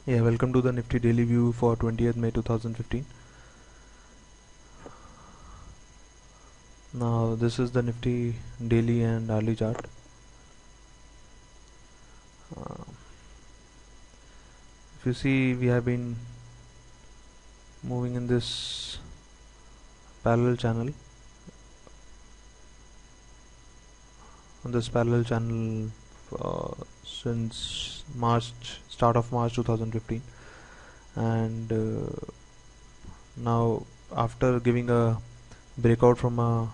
Yeah, welcome to the Nifty daily view for 20th May 2015. Now this is the Nifty daily and hourly chart. Uh, if you see, we have been moving in this parallel channel. On this parallel channel since start of March 2015, and now after giving a breakout from a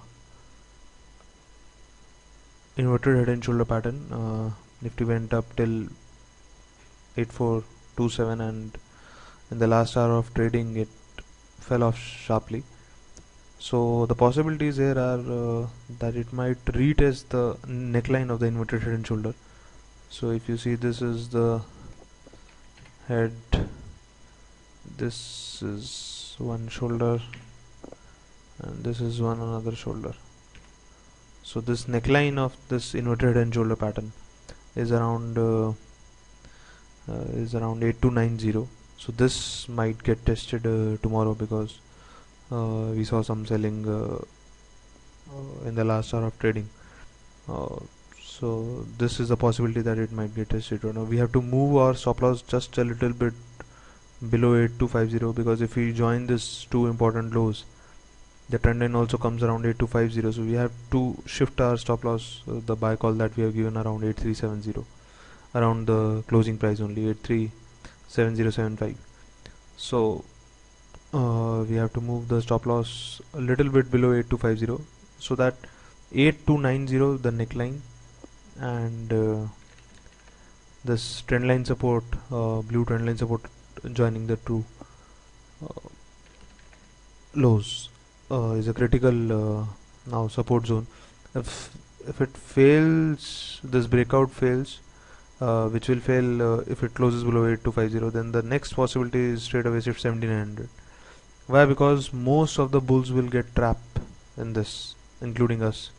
inverted head and shoulder pattern, Nifty went up till 8427, and in the last hour of trading it fell off sharply. So the possibilities here are that it might retest the neckline of the inverted head and shoulder. So if you see, this is the head, this is one shoulder, and this is one another shoulder. So this neckline of this inverted head and shoulder pattern is around 8290. So this might get tested tomorrow, because we saw some selling in the last hour of trading. So this is a possibility that it might get tested. Now we have to move our stop loss just a little bit below 8250, because if we join this two important lows, the trend line also comes around 8250. So we have to shift our stop loss, the buy call that we have given, around 8370, around the closing price only, 837075. So we have to move the stop loss a little bit below 8250, so that 8290, the neckline, and this trend line support, blue trend line support, joining the two lows, is a critical now support zone. If it fails, this breakout fails, which will fail if it closes below 8250, then the next possibility is straight away shift 7900. Why? Because most of the bulls will get trapped in this, including us,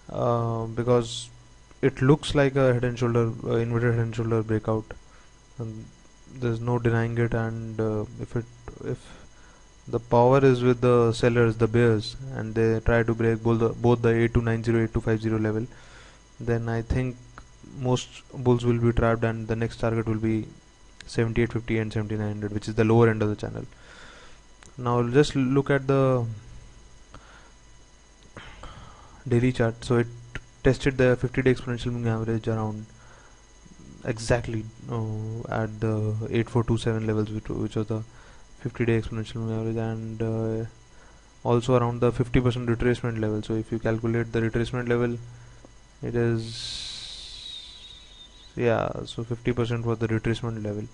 because it looks like a head and shoulder, inverted head and shoulder breakout, and there's no denying it. And if the power is with the sellers, the bears, and they try to break both the 8290, 8250 level, then I think most bulls will be trapped, and the next target will be 7850 and 7900, which is the lower end of the channel. Now just look at the daily chart. So it tested the 50-day exponential moving average around exactly at the 8427 levels, which was the 50-day exponential moving average, and also around the 50% retracement level. So if you calculate the retracement level, it is, yeah, so 50% was the retracement level.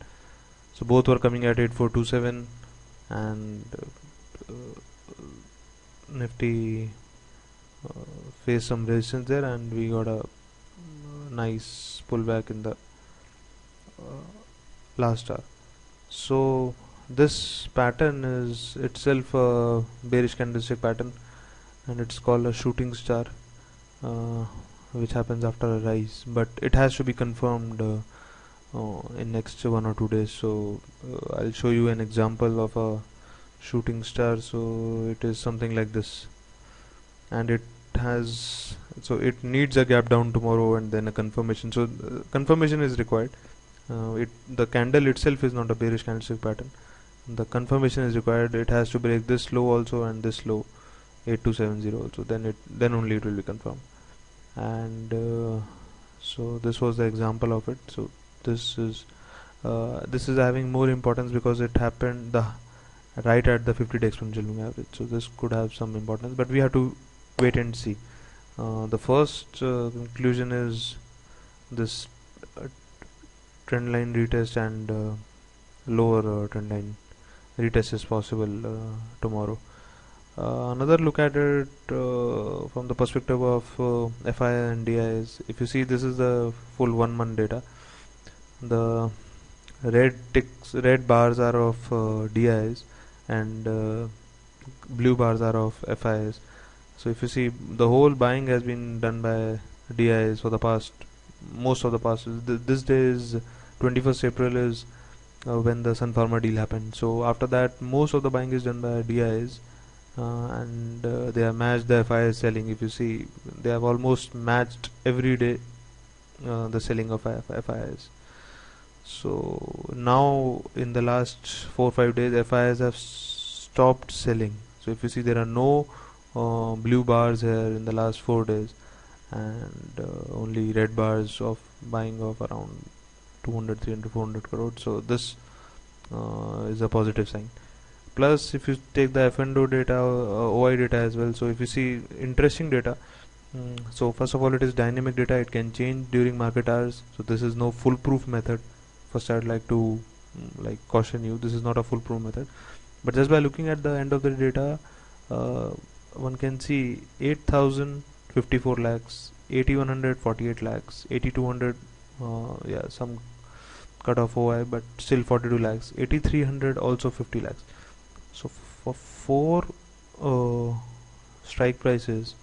So both were coming at 8427, and Nifty faced some resistance there, and we got a nice pullback in the last hour. So this pattern is itself a bearish candlestick pattern, and it's called a shooting star, which happens after a rise, but it has to be confirmed in next 1 or 2 days. So I'll show you an example of a shooting star. So it is something like this, and it needs a gap down tomorrow and then a confirmation. So confirmation is required. The candle itself is not a bearish candlestick pattern. The confirmation is required. It has to break this low also and this low, 8270 also. Then only it will be confirmed. And so this was the example of it. So this is having more importance because it happened right at the 50-day exponential moving average. So this could have some importance, but we have to wait and see. The first conclusion is this trend line retest, and lower trend line retest is possible tomorrow. Another look at it from the perspective of FI and DIs. If you see, this is the full 1 month data. The red bars are of DIs, and blue bars are of FIs. So if you see, the whole buying has been done by DIs for the past, most of the past. This day is 21st April, is when the Sun Pharma deal happened. So after that, most of the buying is done by DIs, and they have matched the FIS selling. If you see, they have almost matched every day the selling of FIS. So now in the last 4 5 days, FIS have stopped selling. So if you see, there are no blue bars here in the last 4 days, and only red bars of buying of around 200, 300, 400 crores. So this is a positive sign. Plus, if you take the F&O data, OI data as well, so if you see interesting data, so first of all, it is dynamic data. It can change during market hours. So this is no foolproof method. First, I'd like to caution you. This is not a foolproof method. But just by looking at the end of the data, uh, one can see 8,054 lakhs, 8,148 lakhs, 8,200. Yeah, some cut off OI, but still 42 lakhs, 8,300 also 50 lakhs. So for four uh, strike prices,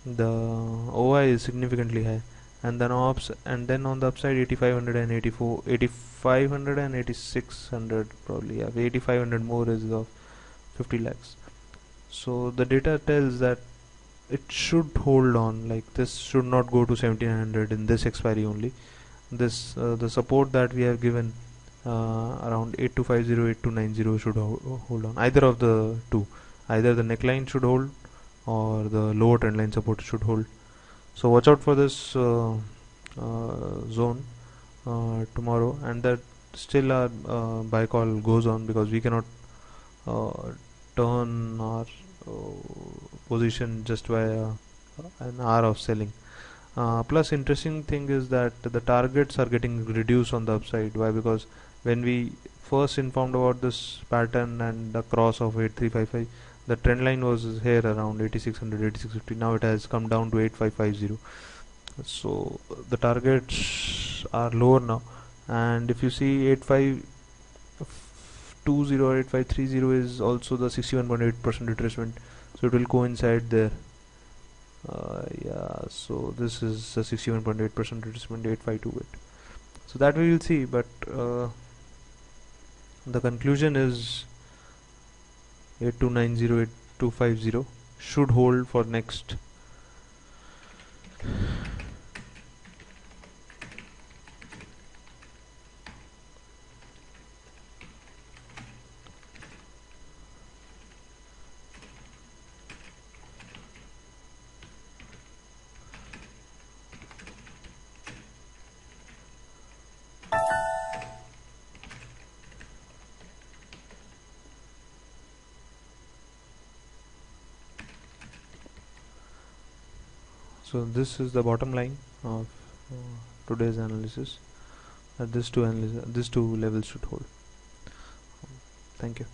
the OI is significantly high, and then on the upside 8,500 and 84, 8,500 and 8,600 probably. Yeah, 8,500 more is of 50 lakhs. So the data tells that it should hold on. Like this should not go to 1,700 in this expiry only. This the support that we have given around 8250, 8290 should hold on. Either of the two, either the neckline should hold or the lower trend line support should hold. So watch out for this zone tomorrow, and that still our buy call goes on, because we cannot uh, turn our position just by an hour of selling. Plus, interesting thing is that the targets are getting reduced on the upside. Why? Because when we first informed about this pattern and the cross of 8355, the trend line was here around 8600, 8650. Now it has come down to 8550. So the targets are lower now. And if you see 8520 or 8530 is also the 61.8% retracement. So it will coincide there. Yeah, so this is a 61.8% retracement, 8528. So that we will see, but the conclusion is 8290, 8250 should hold for next. So this is the bottom line of today's analysis. These two levels should hold. Thank you.